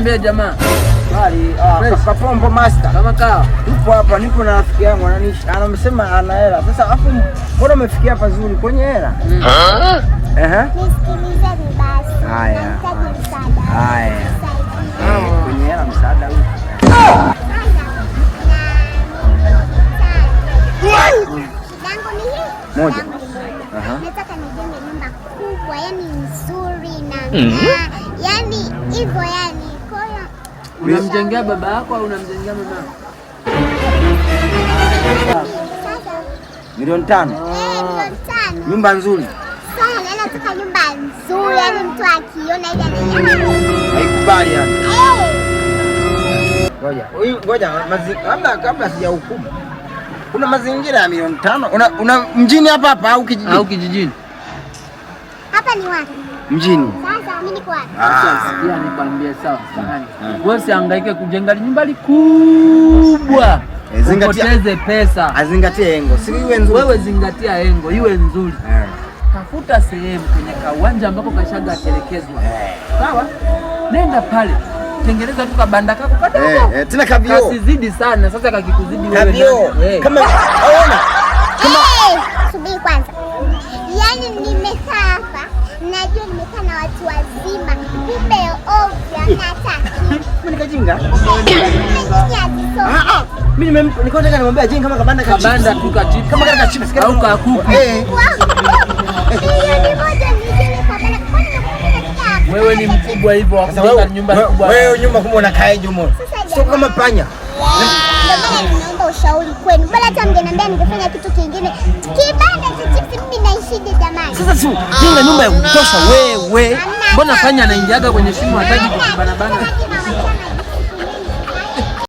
Niambie jamaa. Bali Kapombo master. Kama kawa. Tupo hapa, nipo na rafiki yangu anamsema ana hela. Sasa afu mbona umefikia hapa zuri kwenye hela? Nisikilizeni basi. Haya. Nahitaji msaada. Haya. Kwenye hela msaada huu. Dangu ni hii. Moja. Nataka nijenge nyumba kubwa, yani nzuri na yani hivyo yani. Kwa hiyo Unamjengea baba yako au unamjengea mama yako? sasa Milioni 5. milioni 5. Nyumba nzuri. Sasa nataka nyumba nzuri, yani mtu akiona ile anaiona. Haikubali yani. Ngoja kabla sijahukumu. Kuna mazingira ya milioni 5. Una mjini hapa au kijijini? Au kijijini? Hapa ni wapi? Mjini. Sasa mimi niko wapi? Sikia nikwambie sawa sana. Wewe usihangaike kujenga nyumba kubwa. Usipoteze pesa. Azingatie engo. Si iwe nzuri. Wewe zingatia engo, iwe nzuri. Tafuta sehemu kwenye kiwanja ambako kashaga telekezwa. Sawa? Nenda pale. Tengeneza tu kabanda kako kadogo. Tena kabio. Kasizidi sana. Sasa kakikuzidi wewe. Kabio. Kama aona. Subiri kwanza. Yaani nimekaa hapa, najua nimekaa na watu wazima. Kumbe ovyo nataka. Mimi nikajinga. Mimi niko nataka nimwambia jenga kama kabanda kachips. Kabanda tu kachips. Kama kama kachips au kakuku. Wewe ni mkubwa hivyo wa kujenga nyumba kubwa. Wewe nyumba kubwa unakaaje humo? Sio kama panya. Naomba ushauri kwenu. Bora hata mngeniambia ningefanya kitu kingine. Kibanda cha chips mimi naishije jamani? Sasa si jenga nyumba ya kutosha wewe. Mbona fanya anaingiaga kwenye shimo hataki kubana bana?